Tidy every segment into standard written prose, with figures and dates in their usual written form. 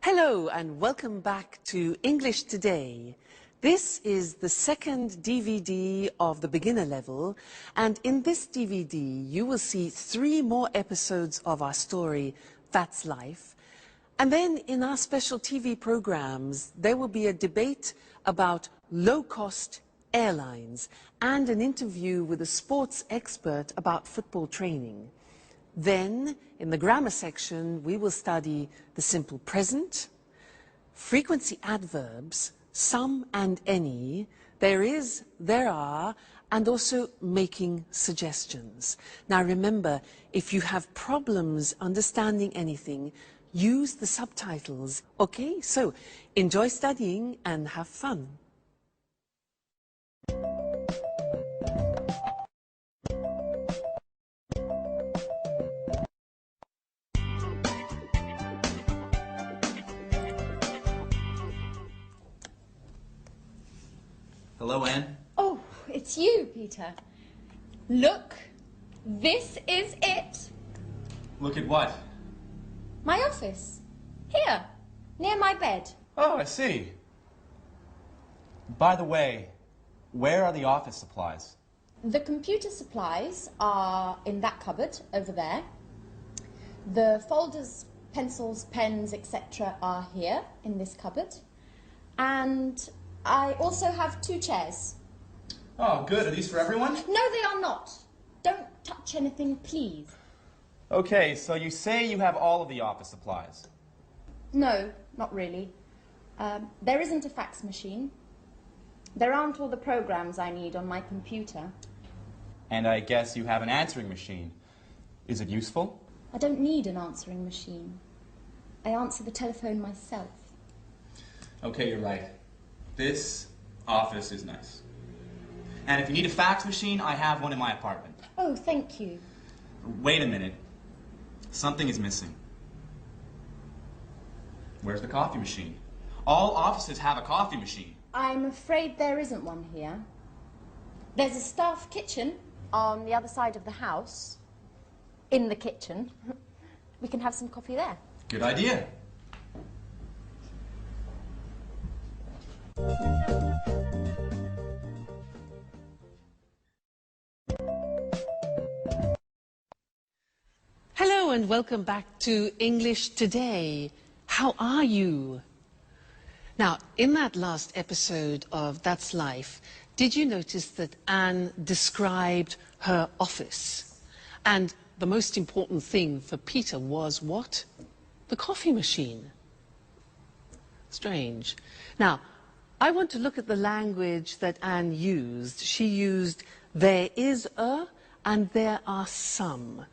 Hello and welcome back to English Today. This is the second DVD of the beginner level, and in this DVD you will see 3 more episodes of our story, That's Life. And then in our special TV programs there will be a debate about low-cost airlines and an interview with a sports expert about football training. Then, in the grammar section, we will study the simple present, frequency adverbs, some and any, there is, there are, and also making suggestions. Now remember, if you have problems understanding anything, use the subtitles. Okay, so enjoy studying and have fun. Hello, Anne. Oh, it's you, Peter. Look, this is it. Look at what? My office. Here, near my bed. Oh, I see. By the way, where are the office supplies? The computer supplies are in that cupboard over there. The folders, pencils, pens, etc. are here in this cupboard. And I also have 2 chairs. Oh, good. Are these for everyone? No, they are not. Don't touch anything, please. Okay, so you say you have all of the office supplies. No, not really. There isn't a fax machine. There aren't all the programs I need on my computer. And I guess you have an answering machine. Is it useful? I don't need an answering machine. I answer the telephone myself. Okay, you're right. This office is nice. And if you need a fax machine, I have one in my apartment. Oh, thank you. Wait a minute. Something is missing. Where's the coffee machine? All offices have a coffee machine. I'm afraid there isn't one here. There's a staff kitchen on the other side of the house. In the kitchen. We can have some coffee there. Good idea. Hello and welcome back to English Today. How are you? Now, in that last episode of That's Life, did you notice that Anne described her office? And the most important thing for Peter was what? The coffee machine. Strange. Now, I want to look at the language that Anne used. She used there is a and there are some.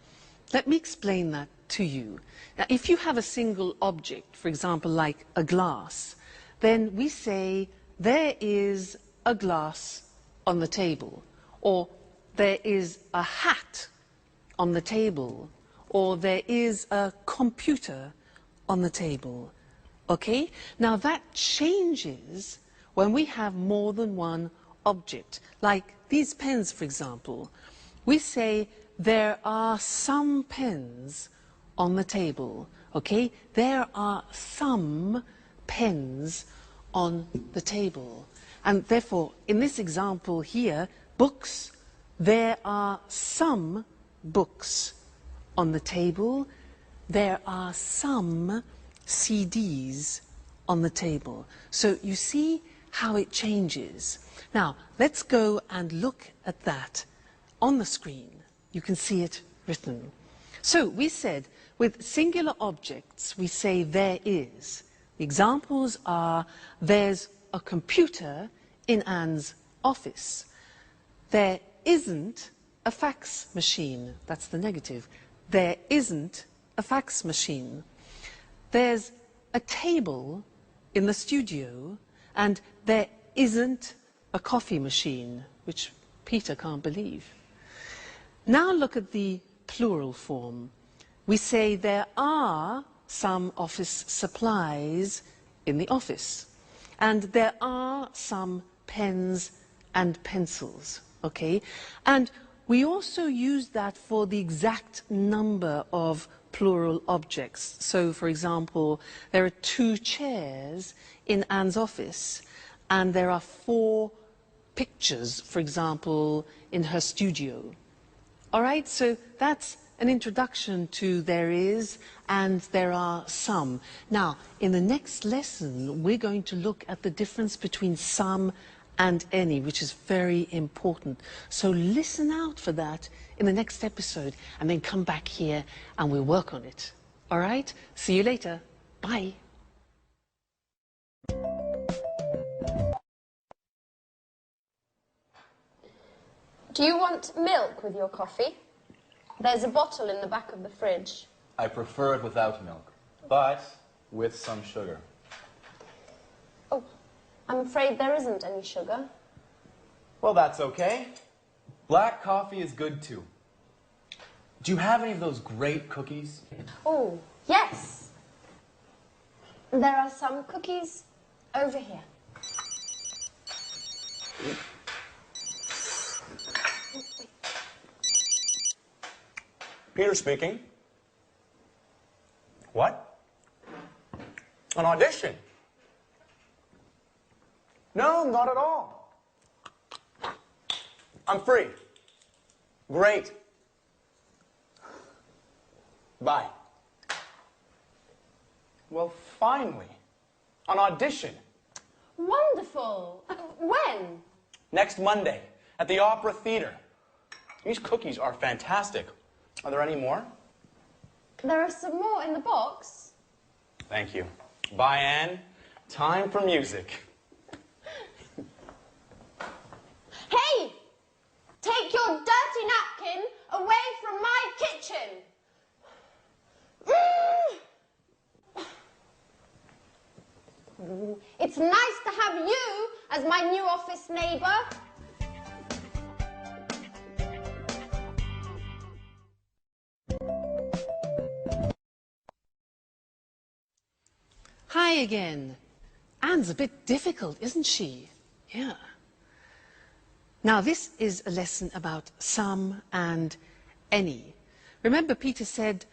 Let me explain that to you. Now, if you have a single object, for example, like a glass, then we say there is a glass on the table, or there is a hat on the table, or there is a computer on the table. Okay? Now that changes when we have more than one object. Like these pens, for example. We say there are some pens on the table. Okay? There are some pens on the table. And therefore, in this example here, books, there are some books on the table. There are some CDs on the table. So you see how it changes. Now, let's go and look at that on the screen. You can see it written. So we said, with singular objects, we say there is. The examples are, there's a computer in Anne's office. There isn't a fax machine. That's the negative. There isn't a fax machine. There's a table in the studio, and there isn't a coffee machine, which Peter can't believe. Now look at the plural form. We say there are some office supplies in the office, and there are some pens and pencils, okay? And we also use that for the exact number of plural objects. So, for example, there are 2 chairs in Anne's office, and there are 4 pictures, for example, in her studio. All right, so that's an introduction to there is and there are some. Now, in the next lesson, we're going to look at the difference between some and any, which is very important. So listen out for that in the next episode, and then come back here and we'll work on it. All right? See you later. Bye. Do you want milk with your coffee? There's a bottle in the back of the fridge. I prefer it without milk, but with some sugar. Oh, I'm afraid there isn't any sugar. Well, that's okay. Black coffee is good too. Do you have any of those great cookies? Oh, yes. There are some cookies over here. Peter speaking. What? An audition? No, not at all. I'm free. Great. Bye. Well, finally, an audition. Wonderful. When? Next Monday at the Opera Theater. These cookies are fantastic. Are there any more? There are some more in the box. Thank you. Bye, Anne. Time for music. Hey! Take your dirty napkin away from my kitchen! It's nice to have you as my new office neighbour. Hi again. Anne's a bit difficult, isn't she? Yeah. Now, this is a lesson about some and any. Remember, Peter said,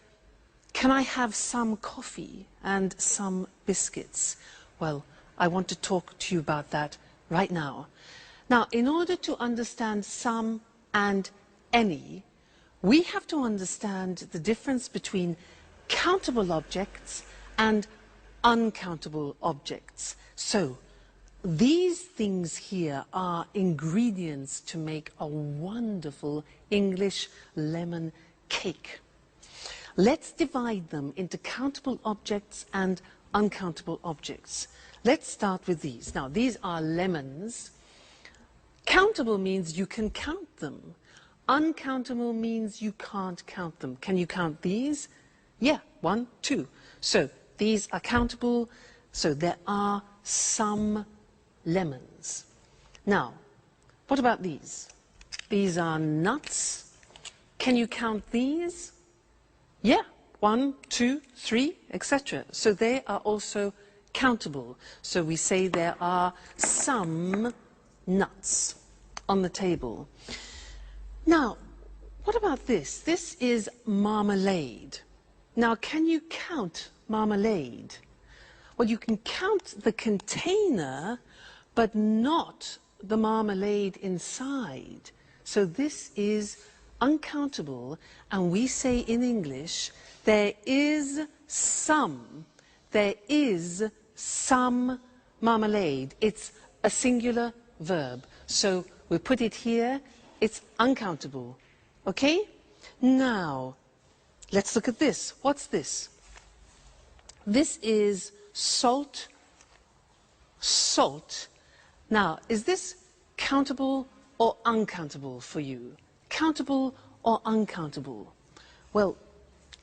"Can I have some coffee and some biscuits?" Well, I want to talk to you about that right now. Now, in order to understand some and any, we have to understand the difference between countable objects and uncountable objects. So, these things here are ingredients to make a wonderful English lemon cake. Let's divide them into countable objects and uncountable objects. Let's start with these. Now, these are lemons. Countable means you can count them. Uncountable means you can't count them. Can you count these? Yeah, 1, 2. So, these are countable, so there are some lemons. Now, what about these? These are nuts. Can you count these? Yeah, 1, 2, 3, etc. So they are also countable. So we say there are some nuts on the table. Now, what about this? This is marmalade. Now, can you count marmalade? Well, you can count the container, but not the marmalade inside. So this is uncountable, and we say in English, there is some marmalade. It's a singular verb. So we put it here, it's uncountable. Okay? Now, let's look at this. What's this? This is salt. Salt. Now, is this countable or uncountable for you? Countable or uncountable? Well,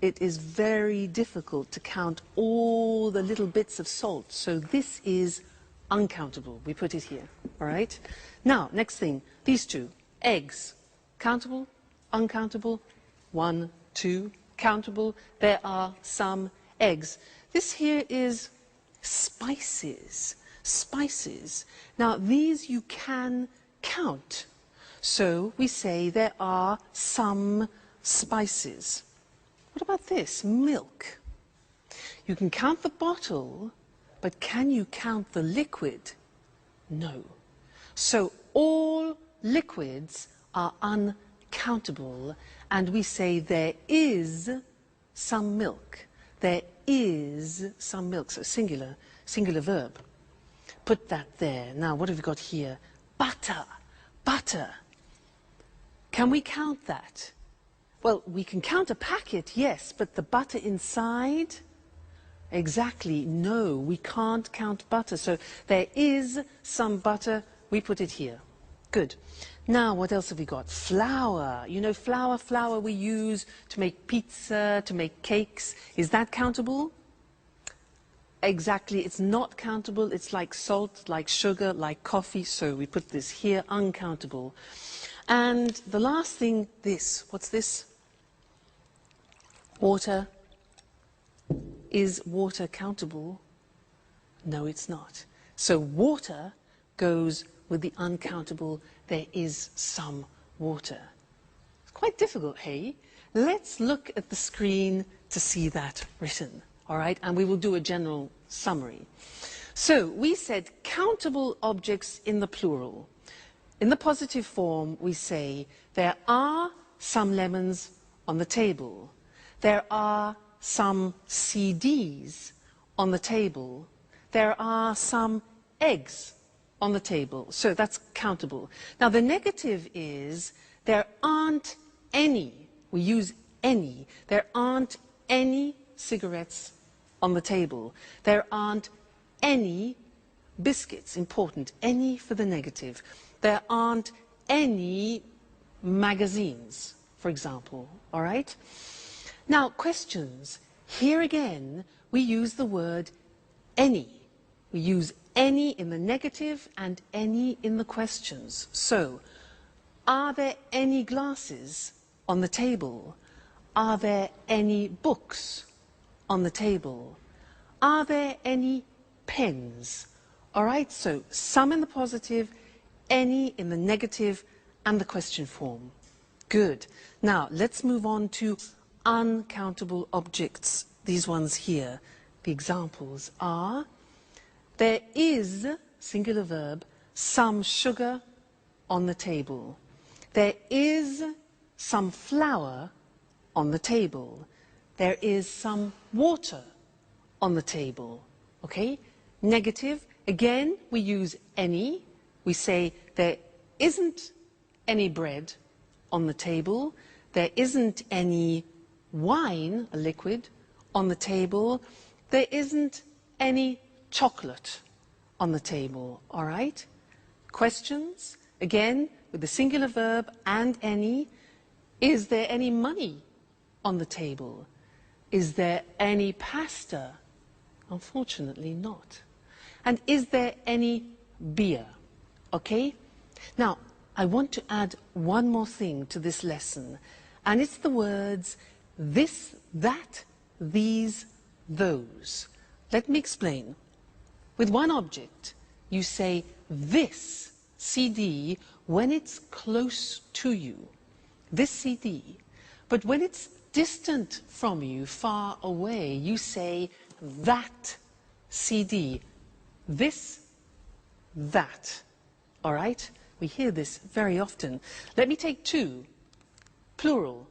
it is very difficult to count all the little bits of salt, so this is uncountable. We put it here, all right? Now, next thing, these two, eggs. Countable, uncountable, 1, 2, countable. There are some eggs. This here is spices. Spices. Now, these you can count. So we say there are some spices. What about this? Milk. You can count the bottle, but can you count the liquid? No. So all liquids are uncountable, and we say there is some milk. There is some milk. So singular verb. Put that there. Now, what have we got here? Butter. Butter. Can we count that? Well, we can count a packet, yes, but the butter inside? Exactly, no, we can't count butter. So there is some butter, we put it here. Good. Now, what else have we got? Flour. You know, flour we use to make pizza, to make cakes. Is that countable? Exactly, it's not countable. It's like salt, like sugar, like coffee. So we put this here, uncountable. And the last thing, this. What's this? Water. Is water countable? No, it's not. So water goes with the uncountable. There is some water. It's quite difficult, hey? Let's look at the screen to see that written, all right? And we will do a general summary. So we said countable objects in the plural. In the positive form, we say there are some lemons on the table. There are some CDs on the table. There are some eggs on the table. So that's countable. Now the negative is there aren't any, we use any, there aren't any cigarettes on the table. There aren't any biscuits, important, any for the negative. There aren't any magazines, for example, all right? Now, questions. Here again, we use the word any. We use any in the negative and any in the questions. So, are there any glasses on the table? Are there any books on the table? Are there any pens? All right, so some in the positive, any in the negative, and the question form. Good. Now, let's move on to uncountable objects. These ones here. The examples are, there is, singular verb, some sugar on the table. There is some flour on the table. There is some water on the table. Okay? Negative, again, we use any. We say there isn't any bread on the table. There isn't any wine, a liquid, on the table. There isn't any chocolate on the table, all right? Questions, again, with the singular verb and any. Is there any money on the table? Is there any pasta? Unfortunately not. And is there any beer? Okay? Now, I want to add one more thing to this lesson, and it's the words this, that, these, those. Let me explain. With one object, you say this CD when it's close to you, this CD. But when it's distant from you, far away, you say that CD, this, that. All right? We hear this very often. Let me take two, plural.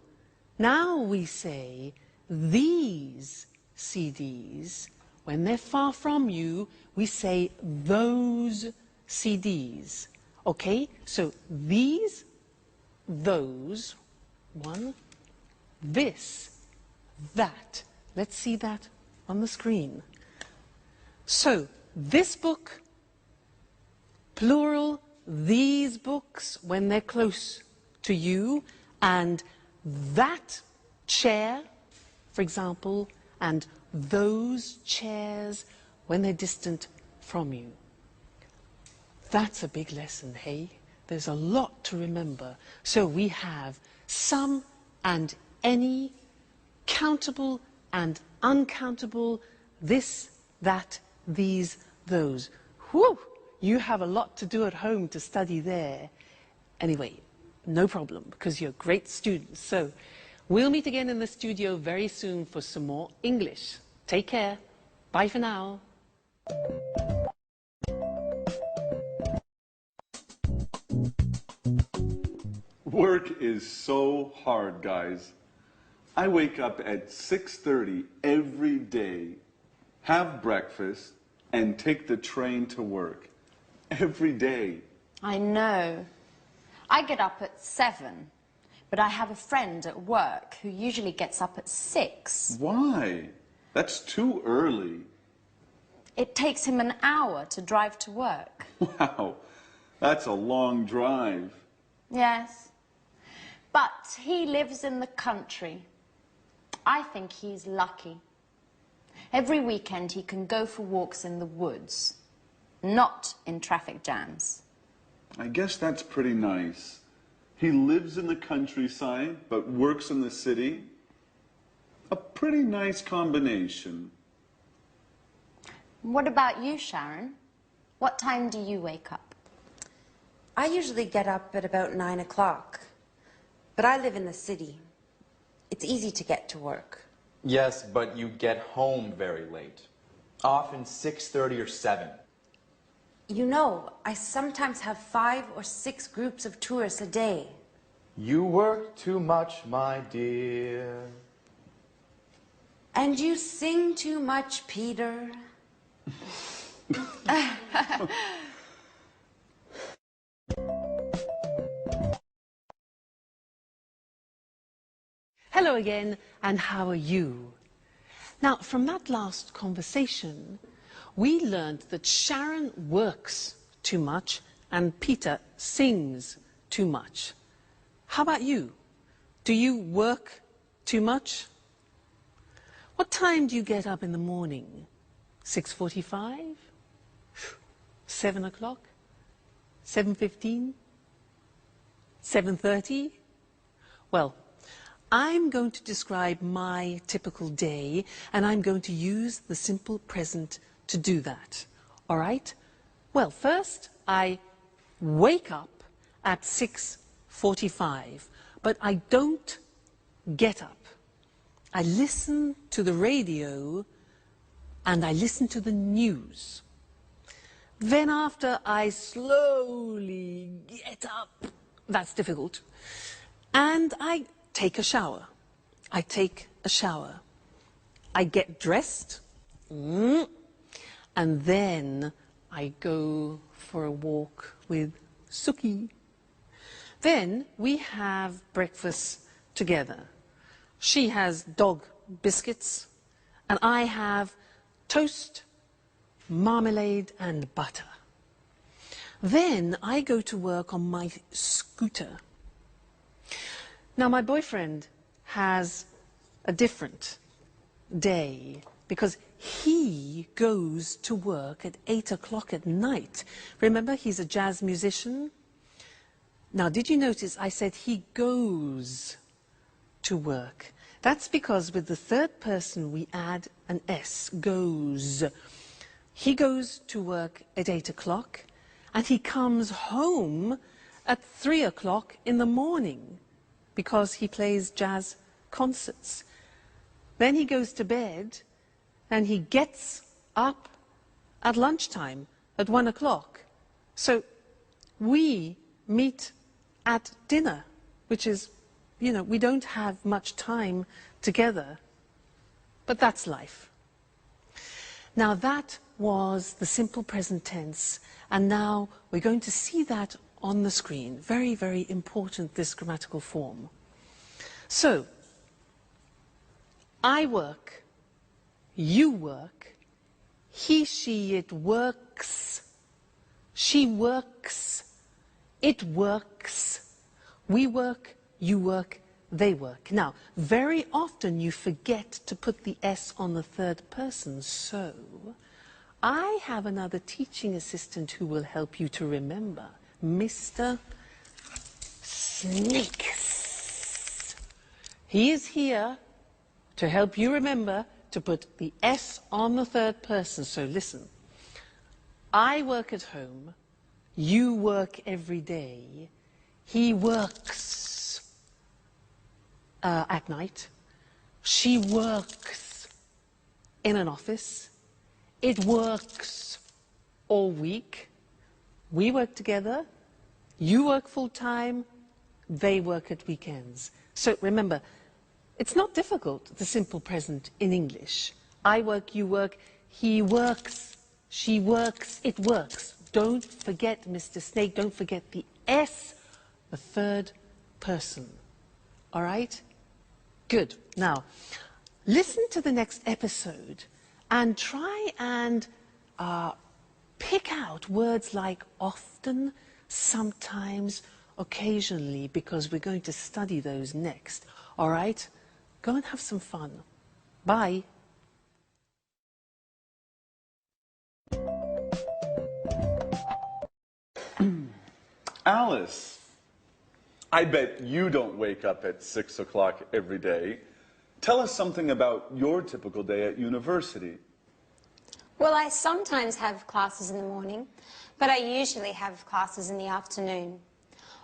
Now we say these CDs. When they're far from you, we say those CDs. Okay? So these, those, one, this, that. Let's see that on the screen. So this book, plural, these books when they're close to you, and that chair, for example, and those chairs when they're distant from you. That's a big lesson, hey? There's a lot to remember. So we have some and any, countable and uncountable, this, that, these, those. Whew! You have a lot to do at home to study there. Anyway, no problem, because you're great students. So We'll meet again in the studio very soon for some more English. Take care. Bye for now. Work is so hard, guys. I wake up at 6:30 every day, have breakfast, and take the train to work. Every day. I know. I get up at 7, but I have a friend at work who usually gets up at 6. Why? That's too early. It takes him an hour to drive to work. Wow, that's a long drive. Yes. But he lives in the country. I think he's lucky. Every weekend he can go for walks in the woods, not in traffic jams. I guess that's pretty nice. He lives in the countryside, but works in the city. A pretty nice combination. What about you, Sharon? What time do you wake up? I usually get up at about 9 o'clock, but I live in the city. It's easy to get to work. Yes, but you get home very late. Often 6:30 or 7. You know, I sometimes have 5 or 6 groups of tourists a day. You work too much, my dear. And you sing too much, Peter. Hello again, and how are you? Now, from that last conversation, we learned that Sharon works too much and Peter sings too much. How about you? Do you work too much? What time do you get up in the morning? 6:45? 7 o'clock? 7:15? 7:30? Well, I'm going to describe my typical day, and I'm going to use the simple present to do that. All right? Well, first, I wake up at 6:45, but I don't get up. I listen to the radio, and I listen to the news. Then after, I slowly get up. That's difficult. And I take a shower. I take a shower. I get dressed. And then I go for a walk with Suki. Then we have breakfast together. She has dog biscuits, and I have toast, marmalade, and butter. Then I go to work on my scooter. Now, my boyfriend has a different day because he goes to work at 8 o'clock at night. Remember, he's a jazz musician. Now, did you notice I said he goes to work? That's because with the third person we add an S, goes. He goes to work at 8 o'clock and he comes home at 3 o'clock in the morning because he plays jazz concerts. Then he goes to bed and he gets up at lunchtime at 1 o'clock. So we meet at dinner, which is, you know, we don't have much time together, but that's life. Now that was the simple present tense, and now we're going to see that on the screen. Very, very important, this grammatical form. So, I work, you work, he, she, it works, she works, it works, we work, you work, they work. Now, very often you forget to put the S on the third person, so I have another teaching assistant who will help you to remember, Mr. Snakes. He is here to help you remember to put the S on the third person. So listen, I work at home, you work every day, he works. at night. She works in an office. It works all week. We work together. You work full-time. They work at weekends. So remember, it's not difficult, the simple present in English. I work, you work, he works, she works, it works. Don't forget, Mr. Snake, don't forget the S, the third person. All right? Good. Now, listen to the next episode and try and pick out words like often, sometimes, occasionally, because we're going to study those next. All right? Go and have some fun. Bye. Alice, I bet you don't wake up at 6 o'clock every day. Tell us something about your typical day at university. Well, I sometimes have classes in the morning, but I usually have classes in the afternoon.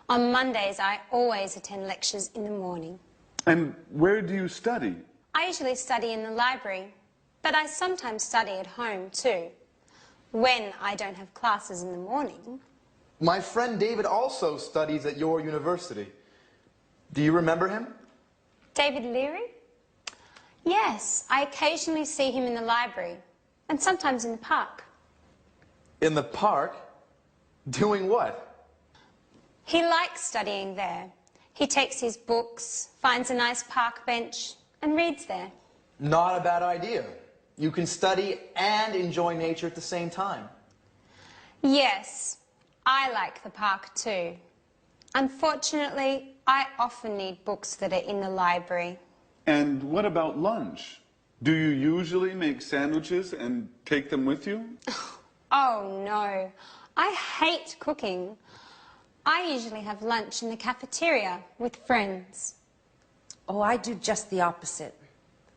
On Mondays, I always attend lectures in the morning. And where do you study? I usually study in the library, but I sometimes study at home too, when I don't have classes in the morning. My friend David also studies at your university. Do you remember him? David Leary? Yes, I occasionally see him in the library, and sometimes in the park. In the park? Doing what? He likes studying there. He takes his books, finds a nice park bench, and reads there. Not a bad idea. You can study and enjoy nature at the same time. Yes, I like the park too. Unfortunately, I often need books that are in the library. And what about lunch? Do you usually make sandwiches and take them with you? Oh no, I hate cooking. I usually have lunch in the cafeteria with friends. Oh, I do just the opposite.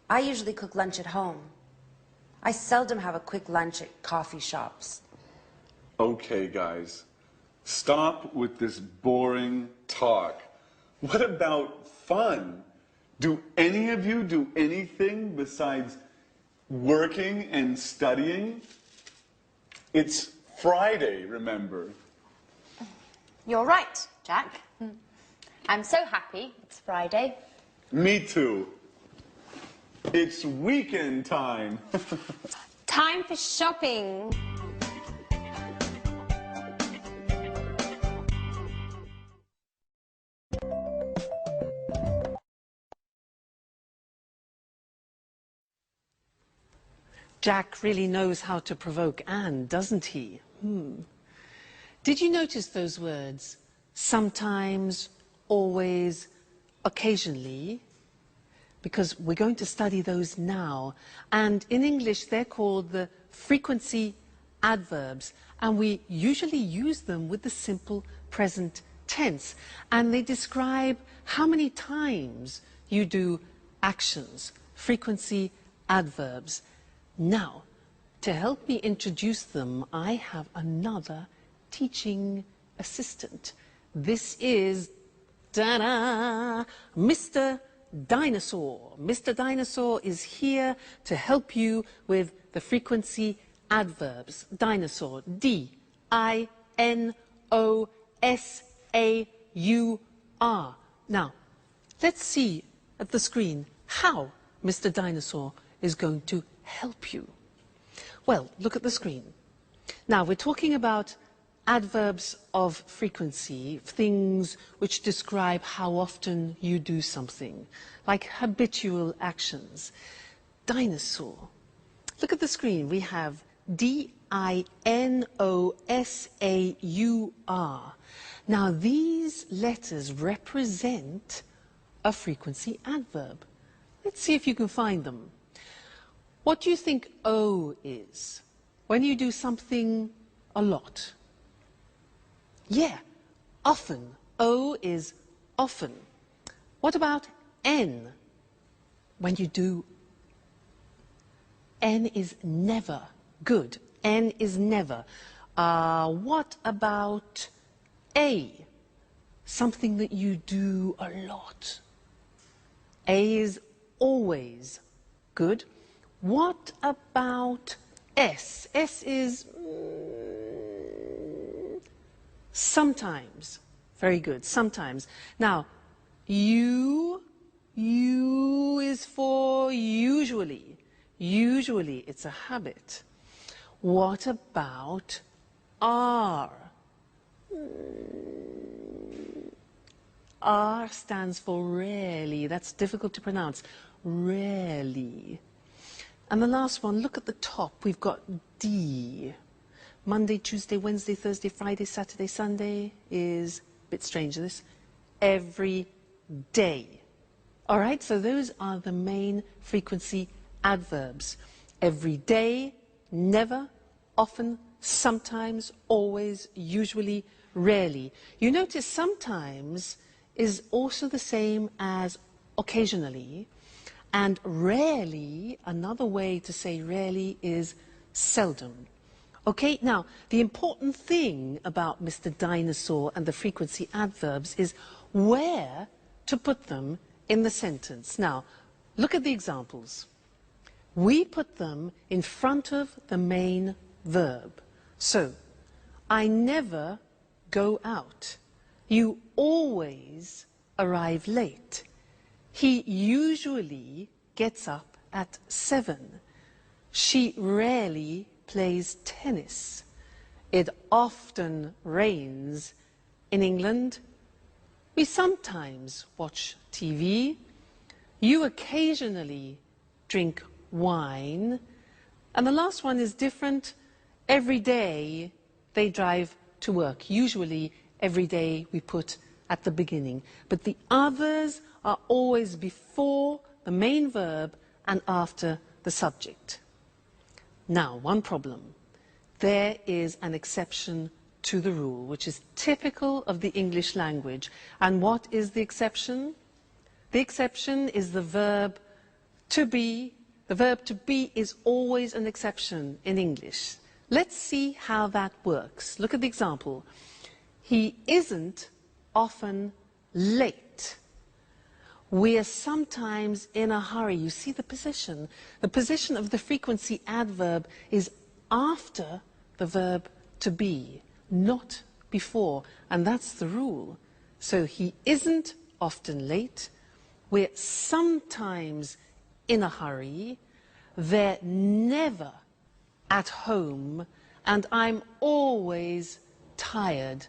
I usually cook lunch at home. I seldom have a quick lunch at coffee shops. Okay, guys. Stop with this boring talk. What about fun? Do any of you do anything besides working and studying? It's Friday, remember? You're right, Jack. I'm so happy it's Friday. Me too. It's weekend time. Time for shopping. Jack really knows how to provoke Anne, doesn't he? Did you notice those words? Sometimes, always, occasionally? Because we're going to study those now. And in English, they're called the frequency adverbs. And we usually use them with the simple present tense. And they describe how many times you do actions, frequency adverbs. Now, to help me introduce them, I have another teaching assistant. This is, ta-da, Mr. Dinosaur. Mr. Dinosaur is here to help you with the frequency adverbs. Dinosaur, D-I-N-O-S-A-U-R. Now, let's see at the screen how Mr. Dinosaur is going to help you. Well, look at the screen. Now, we're talking about adverbs of frequency, things which describe how often you do something, like habitual actions. Dinosaur. Look at the screen. We have D-I-N-O-S-A-U-R. Now, these letters represent a frequency adverb. Let's see if you can find them. What do you think O is? When you do something a lot. Yeah, often. O is often. What about N? When you do, N is never. Good. N is never. What about A? Something that you do a lot. A is always. Good. What about S? S is sometimes. Very good, sometimes. Now, U is for usually. Usually, it's a habit. What about R? R stands for rarely. That's difficult to pronounce. Rarely. And the last one, look at the top. We've got D. Monday, Tuesday, Wednesday, Thursday, Friday, Saturday, Sunday is a bit strange, this. Every day. All right, so those are the main frequency adverbs. Every day, never, often, sometimes, always, usually, rarely. You notice sometimes is also the same as occasionally, and rarely, another way to say rarely is seldom. Okay, now, the important thing about Mr. Dinosaur and the frequency adverbs is where to put them in the sentence. Now, look at the examples. We put them in front of the main verb. So, I never go out. You always arrive late. He usually gets up at 7. She rarely plays tennis. It often rains in England. We sometimes watch TV. You occasionally drink wine. And the last one is different. Every day they drive to work. Usually every day we put at the beginning. But the others are always before the main verb and after the subject. Now, one problem. There is an exception to the rule, which is typical of the English language. And what is the exception? The exception is the verb to be. The verb to be is always an exception in English. Let's see how that works. Look at the example. He isn't often late. We are sometimes in a hurry. You see the position. The position of the frequency adverb is after the verb to be, not before. And that's the rule. So he isn't often late. We're sometimes in a hurry. They're never at home. And I'm always tired.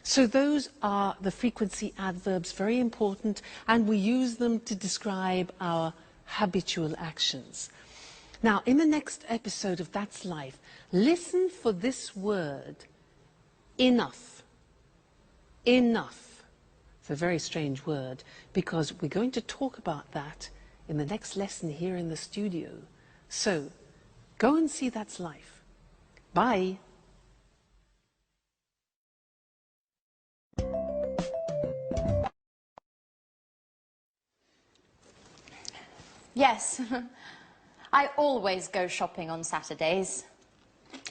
So those are the frequency adverbs, very important, and we use them to describe our habitual actions. Now, in the next episode of That's Life, listen for this word, enough. Enough. It's a very strange word, because we're going to talk about that in the next lesson here in the studio. So, go and see That's Life. Bye. Yes, I always go shopping on Saturdays.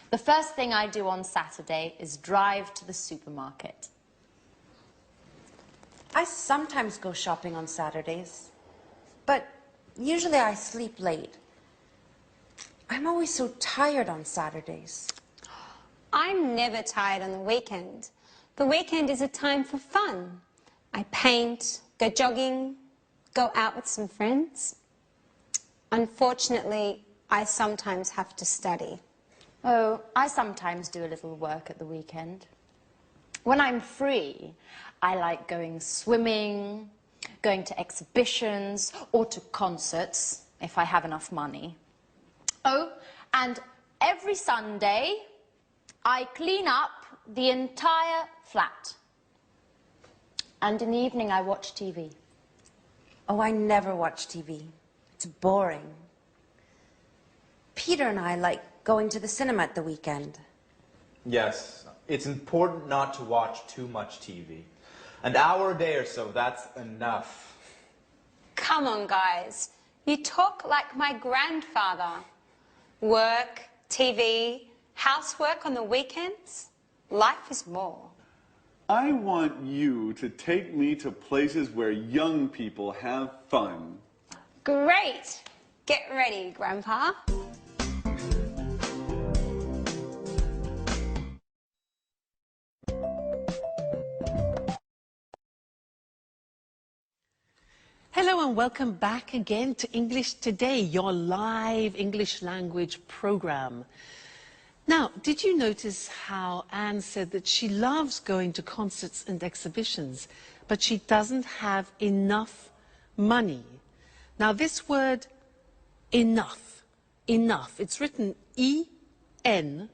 The first thing I do on Saturday is drive to the supermarket. I sometimes go shopping on Saturdays, but usually I sleep late. I'm always so tired on Saturdays. I'm never tired on the weekend. The weekend is a time for fun. I paint, go jogging, go out with some friends. Unfortunately, I sometimes have to study. Oh, I sometimes do a little work at the weekend. When I'm free, I like going swimming, going to exhibitions, or to concerts, if I have enough money. Oh, and every Sunday, I clean up the entire flat. And in the evening, I watch TV. Oh, I never watch TV. It's boring. Peter and I like going to the cinema at the weekend. Yes, it's important not to watch too much TV. An hour a day or so, that's enough. Come on, guys. You talk like my grandfather. Work, TV, housework on the weekends. Life is more. I want you to take me to places where young people have fun. Great! Get ready, Grandpa. Hello and welcome back again to English Today, your live English language program. Now, did you notice how Anne said that she loves going to concerts and exhibitions, but she doesn't have enough money? Now, this word enough, it's written E-N-O-U-G-H.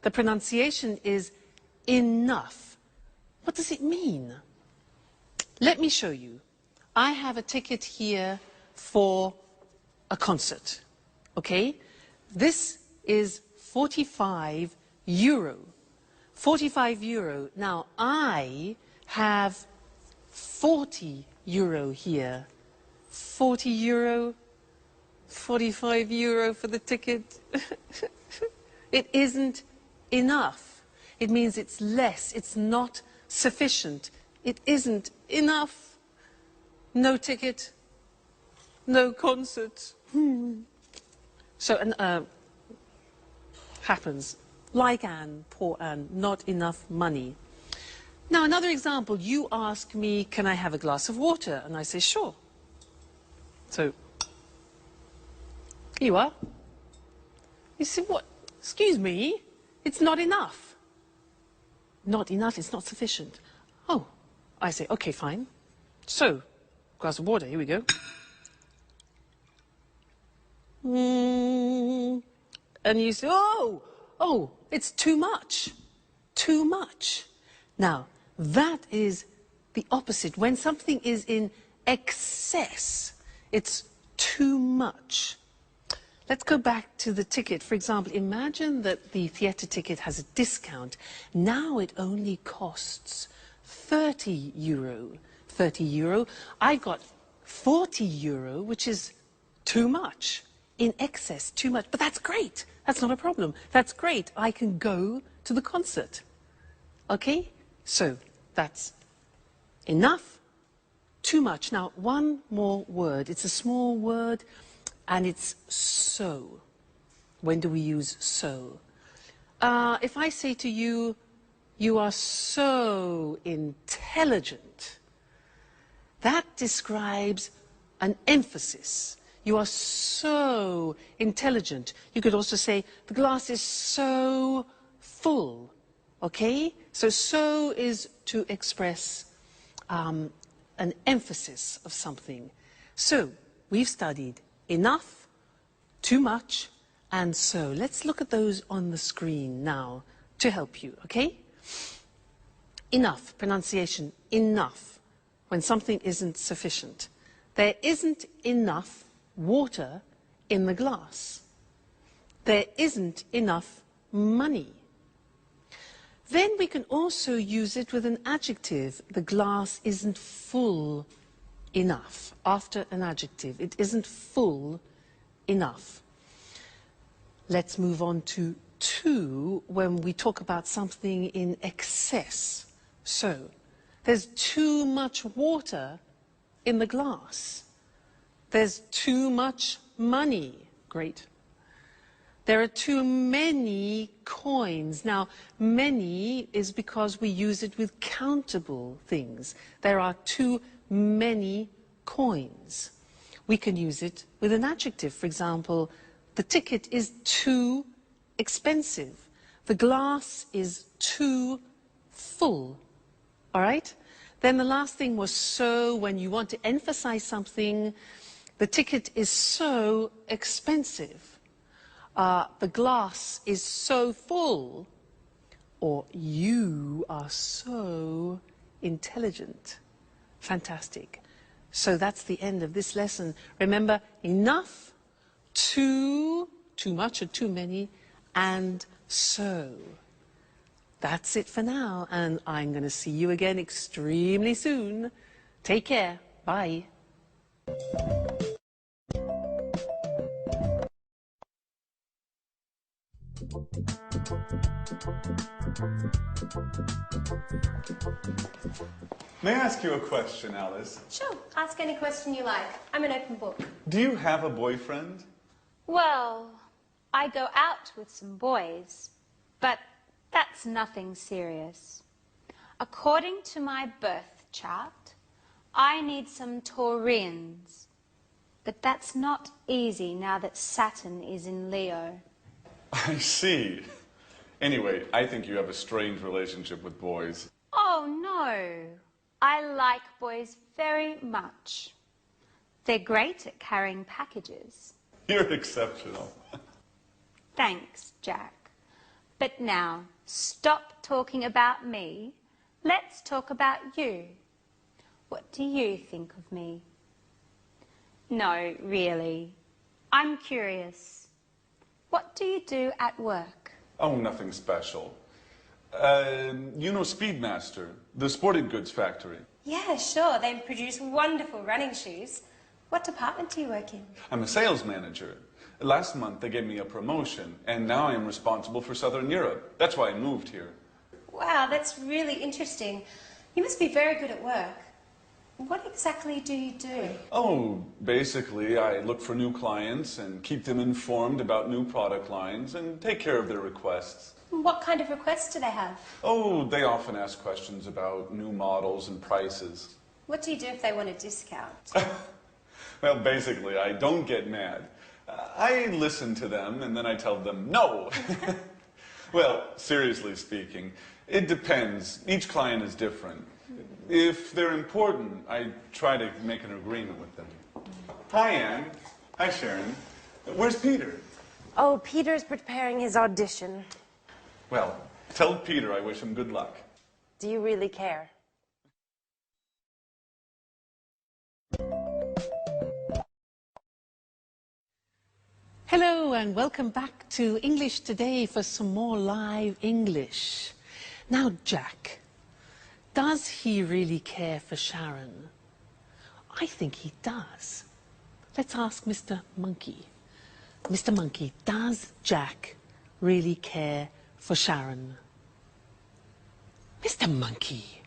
The pronunciation is enough. What does it mean? Let me show you. I have a ticket here for a concert, okay? This is 45 euro. 45 euro. Now, I have 40 euro here. 40 euro, 45 euro for the ticket. It isn't enough. It means it's less, it's not sufficient. It isn't enough. No ticket, no concert. So, happens. Like Anne, poor Anne, not enough money. Now, another example, you ask me, can I have a glass of water? And I say, sure. So, here you are. You say, what? Excuse me, it's not enough. Not enough, it's not sufficient. Oh, I say, okay, fine. So, glass of water, here we go. And you say, oh, it's too much. Too much. Now, that is the opposite. When something is in excess, it's too much. Let's go back to the ticket. For example, imagine that the theatre ticket has a discount. Now it only costs 30 euro. 30 euro. I got 40 euro, which is too much. In excess, too much. But that's great. That's not a problem. That's great. I can go to the concert. Okay? So, that's enough, too much. Now, one more word. It's a small word, and it's so. When do we use so? If I say to you, you are so intelligent, that describes an emphasis. You are so intelligent. You could also say, the glass is so full. Okay? So is to express an emphasis of something. So, we've studied enough, too much, and so. Let's look at those on the screen now to help you, okay? Enough, pronunciation, enough, when something isn't sufficient. There isn't enough water in the glass. There isn't enough money. Then we can also use it with an adjective. The glass isn't full enough. After an adjective, it isn't full enough. Let's move on to when we talk about something in excess. So, there's too much water in the glass. There's too much money. Great. There are too many coins. Now, many is because we use it with countable things. There are too many coins. We can use it with an adjective. For example, the ticket is too expensive. The glass is too full. All right? Then the last thing was so. When you want to emphasize something, the ticket is so expensive. The glass is so full, or you are so intelligent. Fantastic. So that's the end of this lesson. Remember, enough, too much or too many, and so. That's it for now, and I'm going to see you again extremely soon. Take care. Bye. May I ask you a question, Alice? Sure, ask any question you like. I'm an open book. Do you have a boyfriend? Well, I go out with some boys, but that's nothing serious. According to my birth chart, I need some Taurians. But that's not easy now that Saturn is in Leo. I see. Anyway, I think you have a strange relationship with boys. Oh, no. I like boys very much. They're great at carrying packages. You're exceptional. Thanks, Jack. But now, stop talking about me. Let's talk about you. What do you think of me? No, really. I'm curious. What do you do at work? Oh, nothing special. You know Speedmaster, the sporting goods factory. Yeah, sure. They produce wonderful running shoes. What department do you work in? I'm a sales manager. Last month they gave me a promotion, and now I'm responsible for Southern Europe. That's why I moved here. Wow, that's really interesting. You must be very good at work. What exactly do you do? Oh, basically I look for new clients and keep them informed about new product lines and take care of their requests. What kind of requests do they have? Oh, they often ask questions about new models and prices. What do you do if they want a discount? Well, basically, I don't get mad. I listen to them and then I tell them no. Well, seriously speaking, it depends. Each client is different. If they're important, I try to make an agreement with them. Hi, Anne. Hi, Sharon. Where's Peter? Oh, Peter's preparing his audition. Well, tell Peter I wish him good luck. Do you really care? Hello and welcome back to English Today for some more live English. Now, Jack, does he really care for Sharon? I think he does. Let's ask Mr. Monkey. Mr. Monkey, does Jack really care for Sharon? Mr. Monkey.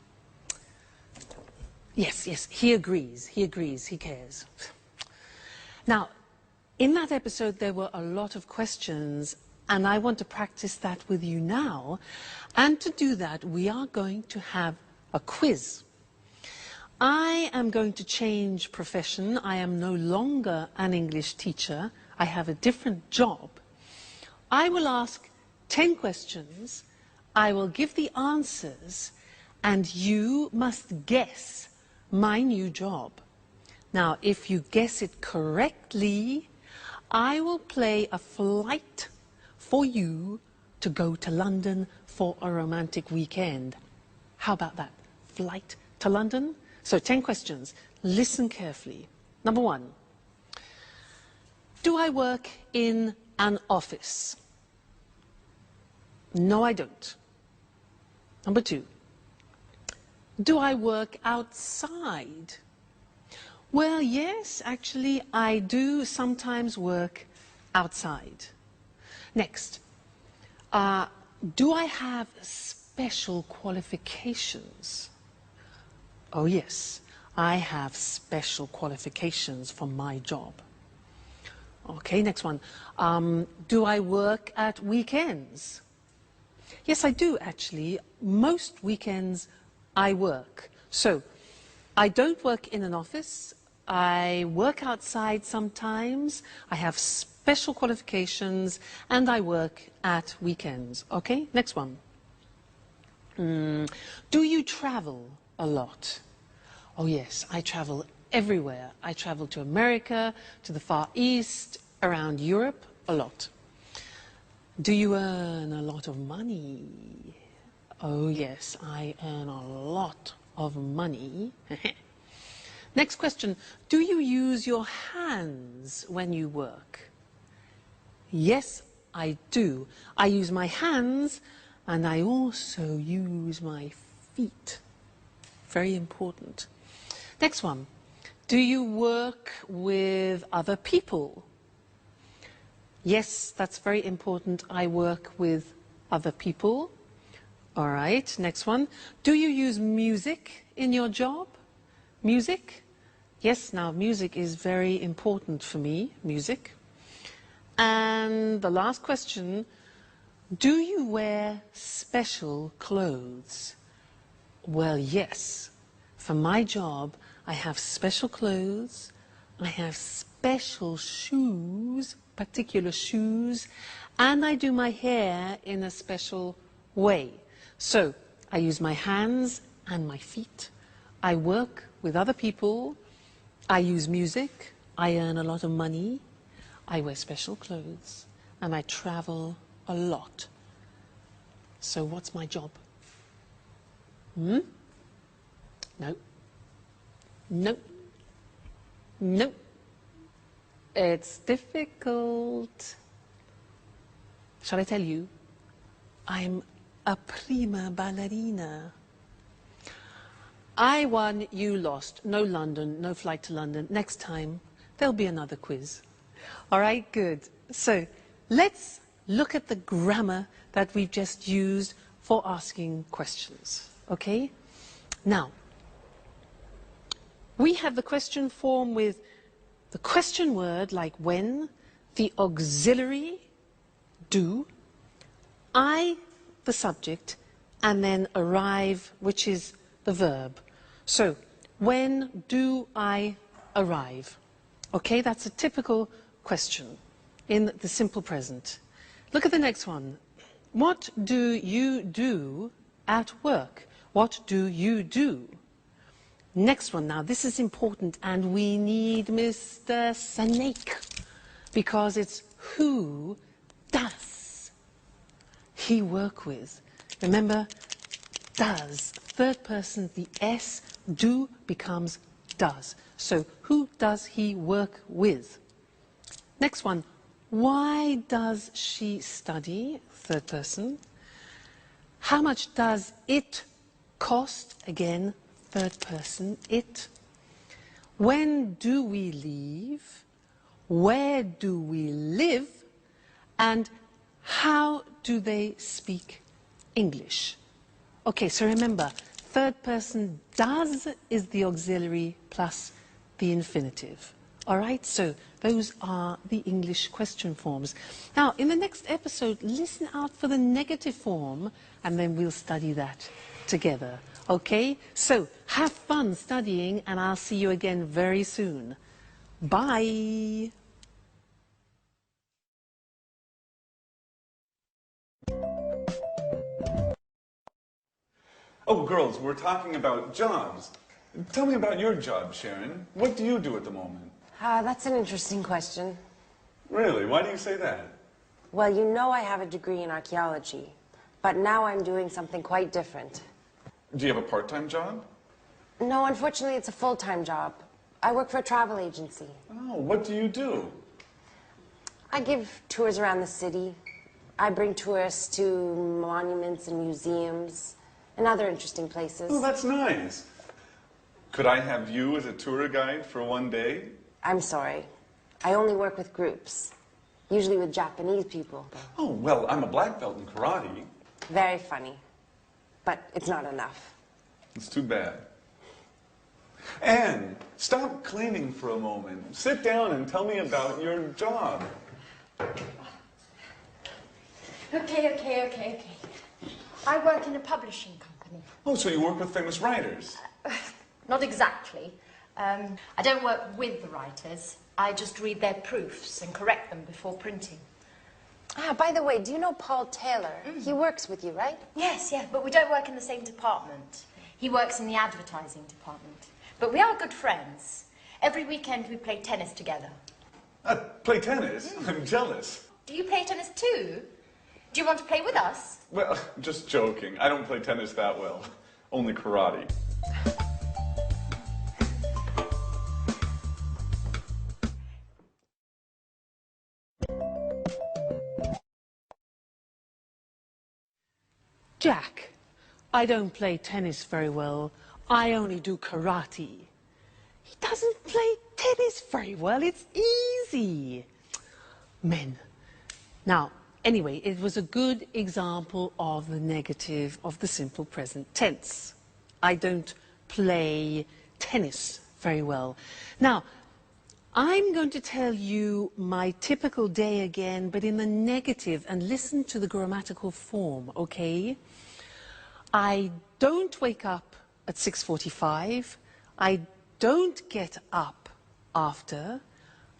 Yes, he agrees, he cares. Now, in that episode, there were a lot of questions, and I want to practice that with you now. And to do that, we are going to have a quiz. I am going to change profession. I am no longer an English teacher. I have a different job. I will ask 10 questions. I will give the answers, and you must guess my new job. Now, if you guess it correctly, I will play a flight for you to go to London for a romantic weekend. How about that? Flight to London? So 10 questions. Listen carefully. Number 1. Do I work in an office? No, I don't. Number 2. Do I work outside? Well, yes, actually, I do sometimes work outside. Next, do I have special qualifications? Oh, yes, I have special qualifications for my job. Okay, next one. Do I work at weekends? Yes, I do, actually. Most weekends I work. So, I don't work in an office. I work outside sometimes. I have special qualifications, and I work at weekends. Okay, next one. Do you travel a lot? Oh, yes, I travel everywhere. I travel to America, to the Far East, around Europe, a lot. Do you earn a lot of money? Oh, yes, I earn a lot of money. Next question. Do you use your hands when you work? Yes, I do. I use my hands, and I also use my feet. Very important. Next one. Do you work with other people? Yes, that's very important. I work with other people. All right, next one. Do you use music in your job? Music? Yes, now music is very important for me, music. And the last question, do you wear special clothes? Well, yes. For my job, I have special clothes, I have special shoes, particular shoes, and I do my hair in a special way. So, I use my hands and my feet. I work with other people. I use music. I earn a lot of money. I wear special clothes. And I travel a lot. So what's my job? No. No. No. It's difficult. Shall I tell you? I'm a prima ballerina. I won, you lost. No London, no flight to London. Next time, there'll be another quiz. All right, good. So let's look at the grammar that we've just used for asking questions, okay? Now, we have the question form with the question word like when, the auxiliary, do, I, the subject, and then arrive, which is the verb. So, when do I arrive? Okay, that's a typical question in the simple present. Look at the next one. What do you do at work? What do you do? Next one now, this is important, and we need Mr. Snake, because it's who does he work with? Remember, does, third person, the S, do becomes does. So, who does he work with? Next one, why does she study? Third person. How much does it cost? Again, third person, it. When do we leave? Where do we live? And how do they speak English? Okay, so remember, third person does is the auxiliary plus the infinitive. All right, so those are the English question forms. Now, in the next episode, listen out for the negative form, and then we'll study that together. Okay, so have fun studying, and I'll see you again very soon. Bye. Oh, girls, we're talking about jobs. Tell me about your job, Sharon. What do you do at the moment? That's an interesting question. Really? Why do you say that? Well, you know I have a degree in archaeology, but now I'm doing something quite different. Do you have a part-time job? No, unfortunately, it's a full-time job. I work for a travel agency. Oh, what do you do? I give tours around the city. I bring tourists to monuments and museums and other interesting places. Oh, that's nice. Could I have you as a tour guide for one day? I'm sorry. I only work with groups, usually with Japanese people. Oh, well, I'm a black belt in karate. Very funny, but it's not enough. It's too bad. Anne, stop cleaning for a moment. Sit down and tell me about your job. Okay. I work in a publishing company. Oh, so you work with famous writers? Not exactly. I don't work with the writers. I just read their proofs and correct them before printing. By the way, do you know Paul Taylor? He works with you, right? Yes, but we don't work in the same department. He works in the advertising department. But we are good friends. Every weekend we play tennis together. Play tennis? I'm jealous. Do you play tennis too? Do you want to play with us? Well, just joking. I don't play tennis that well. Only karate. Jack, I don't play tennis very well. I only do karate. He doesn't play tennis very well. It's easy. Men. Now, Anyway, it was a good example of the negative of the simple present tense. I don't play tennis very well. Now, I'm going to tell you my typical day again, but in the negative, and listen to the grammatical form, okay? I don't wake up at 6:45. I don't get up after.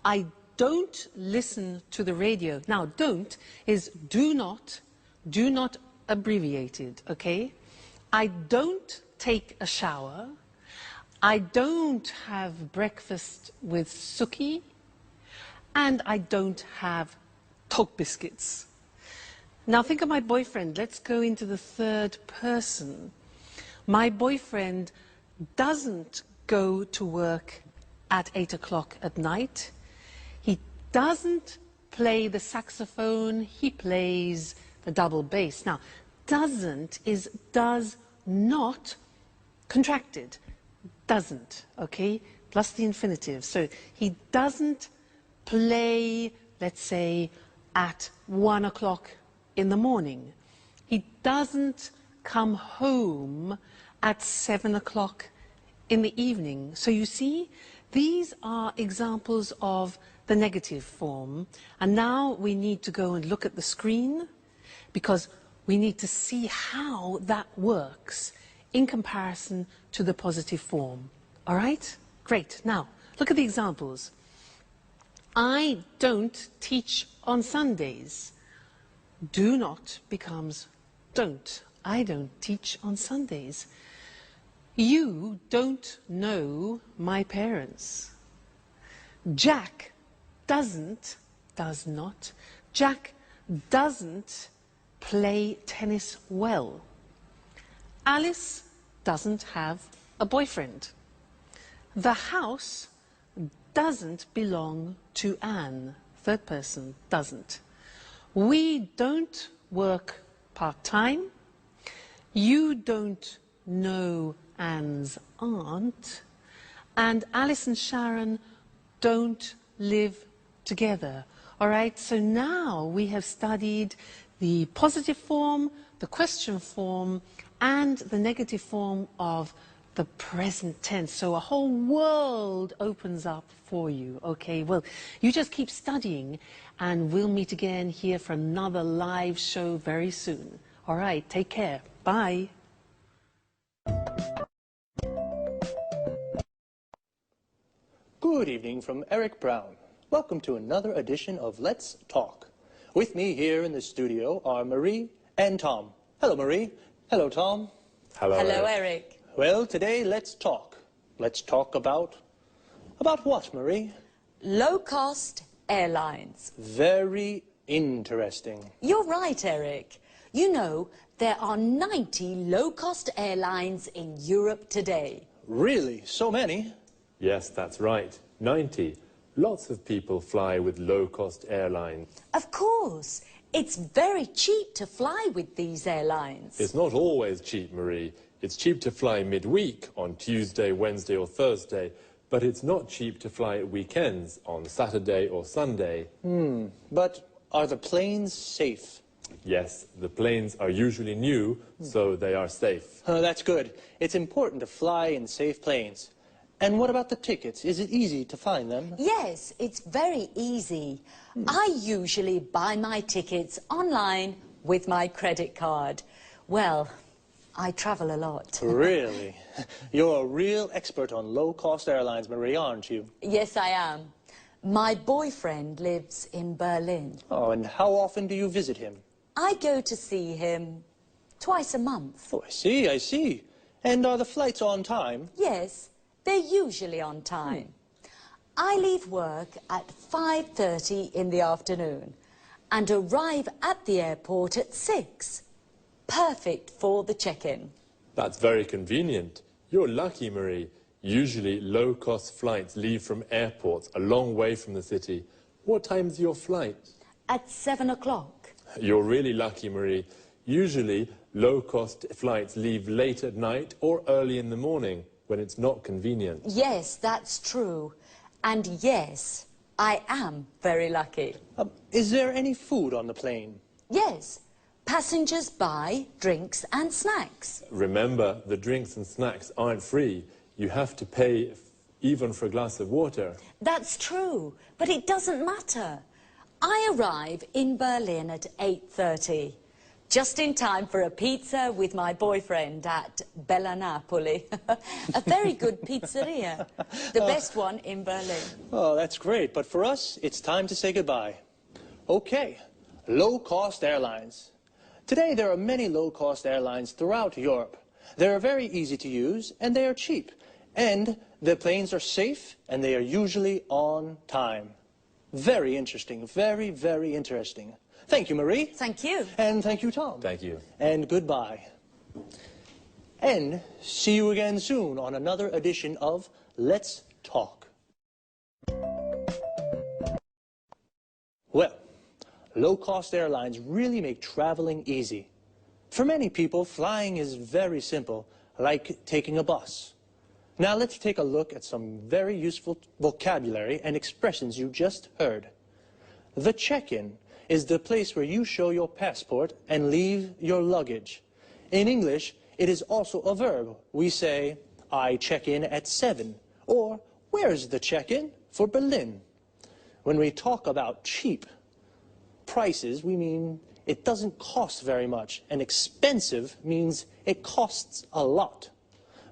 I don't listen to the radio. Now, don't is do not abbreviated, okay? I don't take a shower. I don't have breakfast with Suki, and I don't have Tok biscuits. Now think of my boyfriend. Let's go into the third person. My boyfriend doesn't go to work at 8 o'clock at night. He doesn't play the saxophone. He plays the double bass. Now, doesn't is does not contracted. Doesn't, okay, plus the infinitive. So he doesn't play, let's say, at 1 o'clock in the morning. He doesn't come home at 7 o'clock in the evening. So you see, these are examples of the negative form. And now we need to go and look at the screen because we need to see how that works in comparison to the positive form. All right? Great. Now, look at the examples. I don't teach on Sundays. Do not becomes don't. I don't teach on Sundays. You don't know my parents. Jack doesn't, does not. Jack doesn't play tennis well. Alice doesn't have a boyfriend. The house doesn't belong to Anne. Third person, doesn't. We don't work part-time. You don't know Anne's aunt. And Alice and Sharon don't live together. All right, so now we have studied the positive form, the question form, and the negative form of the present tense. So a whole world opens up for you, okay? Well, you just keep studying, and we'll meet again here for another live show very soon. All right, take care. Bye. Good evening from Eric Brown. Welcome to another edition of Let's Talk. With me here in the studio are Marie and Tom. Hello, Marie. Hello, Tom. Hello, Eric. Well, today, let's talk. Let's talk about what, Marie? Low-cost airlines. Very interesting. You're right, Eric. You know, there are 90 low-cost airlines in Europe today. Really? So many? Yes, that's right. 90. Lots of people fly with low-cost airlines. Of course. It's very cheap to fly with these airlines. It's not always cheap, Marie. It's cheap to fly midweek on Tuesday, Wednesday or Thursday, but it's not cheap to fly at weekends on Saturday or Sunday. But are the planes safe? Yes, the planes are usually new, so they are safe. That's good. It's important to fly in safe planes. And what about the tickets? Is it easy to find them? Yes, it's very easy. I usually buy my tickets online with my credit card. Well, I travel a lot. Really? You're a real expert on low-cost airlines, Marie, aren't you? Yes, I am. My boyfriend lives in Berlin. Oh, and how often do you visit him? I go to see him twice a month. Oh, I see, I see. And are the flights on time? Yes, they're usually on time. I leave work at 5:30 in the afternoon and arrive at the airport at 6. Perfect for the check-in. That's very convenient. You're lucky, Marie. Usually low-cost flights leave from airports a long way from the city. What time's your flight? At 7 o'clock. You're really lucky, Marie. Usually low-cost flights leave late at night or early in the morning when it's not convenient. Yes, that's true. And yes, I am very lucky. Is there any food on the plane? Yes, passengers buy drinks and snacks. Remember, the drinks and snacks aren't free. You have to pay even for a glass of water. That's true, but it doesn't matter. I arrive in Berlin at 8:30, just in time for a pizza with my boyfriend at Bella Napoli. A very good pizzeria, the best one in Berlin. Oh, that's great, but for us, it's time to say goodbye. Okay, low-cost airlines. Today, there are many low-cost airlines throughout Europe. They are very easy to use, and they are cheap. And the planes are safe, and they are usually on time. Very interesting. Very, very interesting. Thank you, Marie. Thank you. And thank you, Tom. Thank you. And goodbye. And see you again soon on another edition of Let's Talk. Well, low-cost airlines really make traveling easy. For many people, flying is very simple, like taking a bus. Now let's take a look at some very useful vocabulary and expressions you just heard. The check-in is the place where you show your passport and leave your luggage. In English, it is also a verb. We say, I check in at 7, or where's the check-in for Berlin? When we talk about cheap prices, we mean it doesn't cost very much, and expensive means it costs a lot.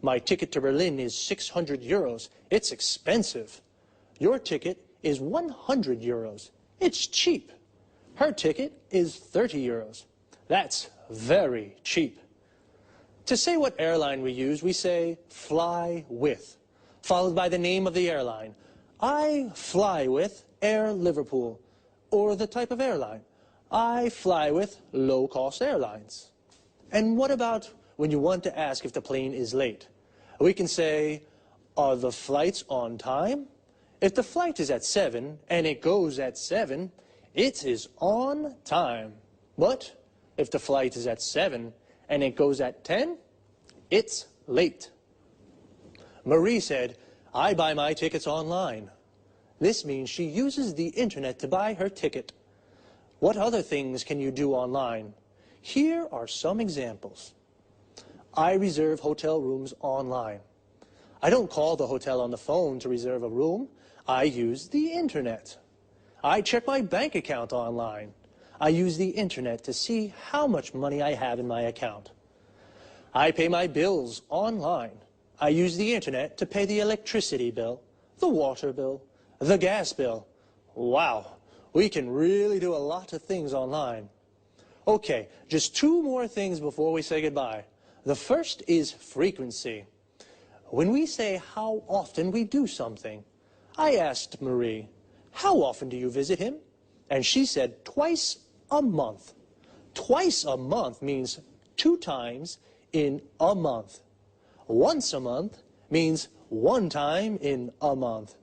My ticket to Berlin is 600 euros. It's expensive. Your ticket is 100 euros. It's cheap. Her ticket is 30 euros. That's very cheap. To say what airline we use, we say fly with, followed by the name of the airline. I fly with Air Liverpool, or the type of airline. I fly with low-cost airlines. And what about when you want to ask if the plane is late? We can say, are the flights on time? If the flight is at 7 and it goes at 7, it is on time. But if the flight is at 7 and it goes at 10, it's late. Marie said, I buy my tickets online. This means she uses the internet to buy her ticket. What other things can you do online? Here are some examples. I reserve hotel rooms online. I don't call the hotel on the phone to reserve a room. I use the internet. I check my bank account online. I use the internet to see how much money I have in my account. I pay my bills online. I use the internet to pay the electricity bill, the water bill, the gas bill. Wow, we can really do a lot of things online. Okay, just 2 more things before we say goodbye. The first is frequency. When we say how often we do something, I asked Marie, how often do you visit him? And she said twice a month. Twice a month means 2 times in a month. Once a month means 1 time in a month.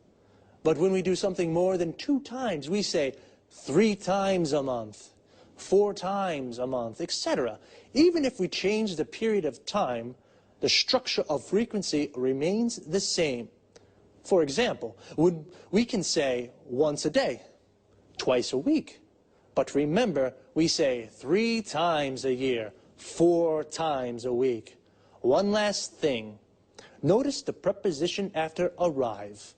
But when we do something more than 2 times, we say 3 times a month, 4 times a month, etc. Even if we change the period of time, the structure of frequency remains the same. For example, we can say once a day, twice a week. But remember, we say 3 times a year, 4 times a week. One last thing. Notice the preposition after arrive.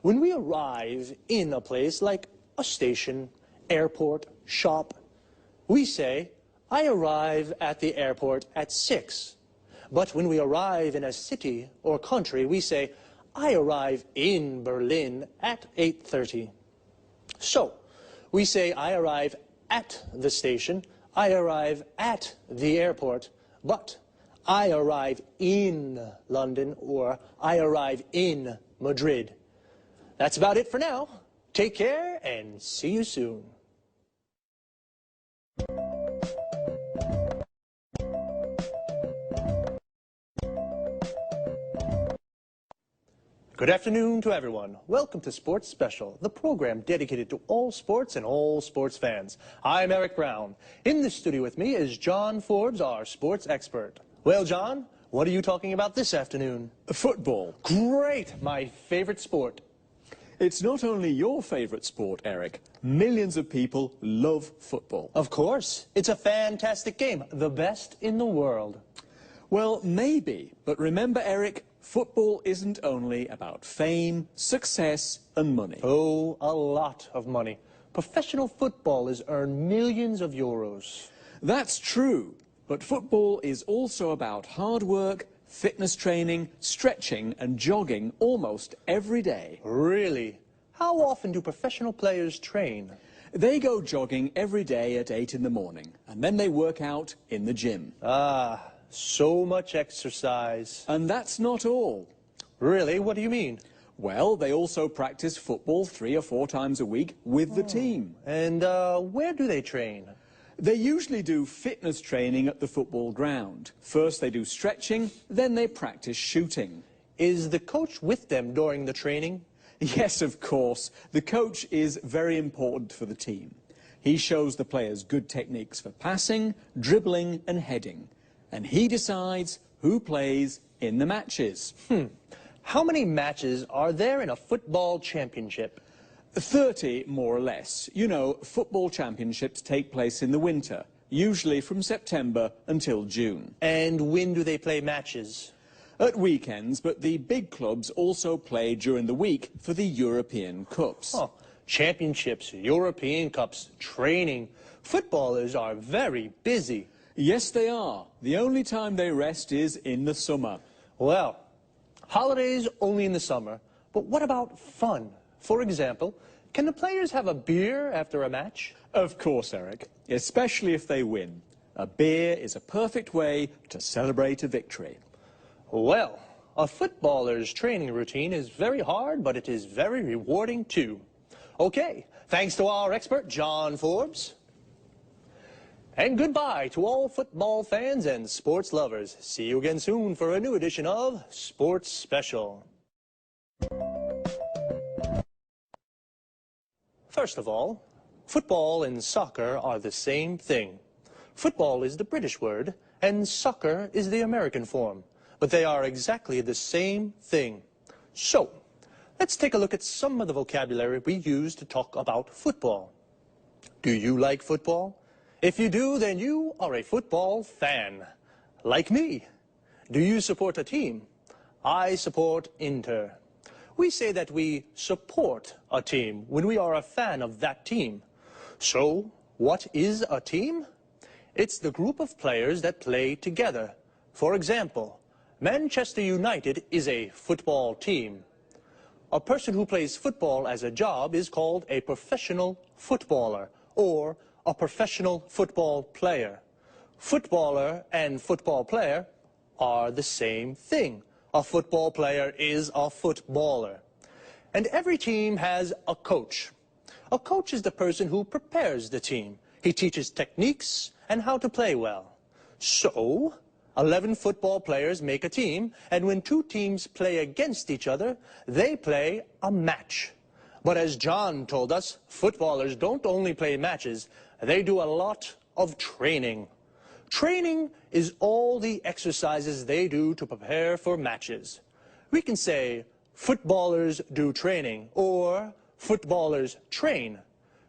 When we arrive in a place like a station, airport, shop, we say, I arrive at the airport at 6. But when we arrive in a city or country, we say, I arrive in Berlin at 8:30. So, we say, I arrive at the station, I arrive at the airport, but I arrive in London or I arrive in Madrid. That's about it for now. Take care and see you soon. Good afternoon to everyone. Welcome to Sports Special, the program dedicated to all sports and all sports fans. I'm Eric Brown. In the studio with me is John Forbes, our sports expert. Well, John, what are you talking about this afternoon? Football. Great, my favorite sport. It's not only your favourite sport, Eric. Millions of people love football. Of course. It's a fantastic game. The best in the world. Well, maybe. But remember, Eric, football isn't only about fame, success and money. Oh, a lot of money. Professional footballers earn millions of euros. That's true. But football is also about hard work, fitness training, stretching and jogging almost every day. Really? How often do professional players train? They go jogging every day at 8 in the morning, and then they work out in the gym. Ah, so much exercise. And that's not all. Really? What do you mean? Well, they also practice football 3 or 4 times a week with the team. And where do they train? They usually do fitness training at the football ground. First they do stretching, then they practice shooting. Is the coach with them during the training? Yes, of course. The coach is very important for the team. He shows the players good techniques for passing, dribbling and heading. And he decides who plays in the matches. How many matches are there in a football championship? 30, more or less. You know, football championships take place in the winter, usually from September until June. And when do they play matches? At weekends, but the big clubs also play during the week for the European Cups. Oh, championships, European Cups, training. Footballers are very busy. Yes, they are. The only time they rest is in the summer. Well, holidays only in the summer, but what about fun? For example, can the players have a beer after a match? Of course, Eric, especially if they win. A beer is a perfect way to celebrate a victory. Well, a footballer's training routine is very hard, but it is very rewarding too. Okay, thanks to our expert, John Forbes. And goodbye to all football fans and sports lovers. See you again soon for a new edition of Sports Special. First of all, football and soccer are the same thing. Football is the British word, and soccer is the American form. But they are exactly the same thing. So, let's take a look at some of the vocabulary we use to talk about football. Do you like football? If you do, then you are a football fan. Like me. Do you support a team? I support Inter. We say that we support a team when we are a fan of that team. So, what is a team? It's the group of players that play together. For example, Manchester United is a football team. A person who plays football as a job is called a professional footballer or a professional football player. Footballer and football player are the same thing. A football player is a footballer. And every team has a coach. A coach is the person who prepares the team. He teaches techniques and how to play well. So, 11 football players make a team, and when 2 teams play against each other, they play a match. But as John told us, footballers don't only play matches, they do a lot of training. Training is all the exercises they do to prepare for matches. We can say, footballers do training, or footballers train.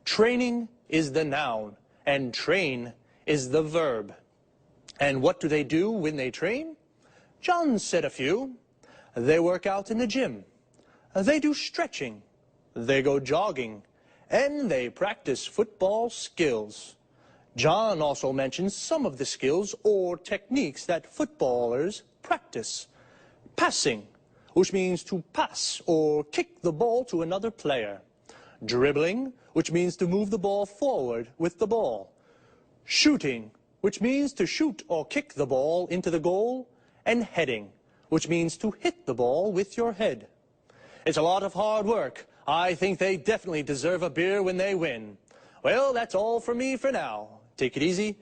Training is the noun, and train is the verb. And what do they do when they train? John said a few. They work out in the gym. They do stretching. They go jogging. And they practice football skills. John also mentions some of the skills or techniques that footballers practice. Passing, which means to pass or kick the ball to another player. Dribbling, which means to move the ball forward with the ball. Shooting, which means to shoot or kick the ball into the goal. And heading, which means to hit the ball with your head. It's a lot of hard work. I think they definitely deserve a beer when they win. Well, that's all from me for now. Take it easy.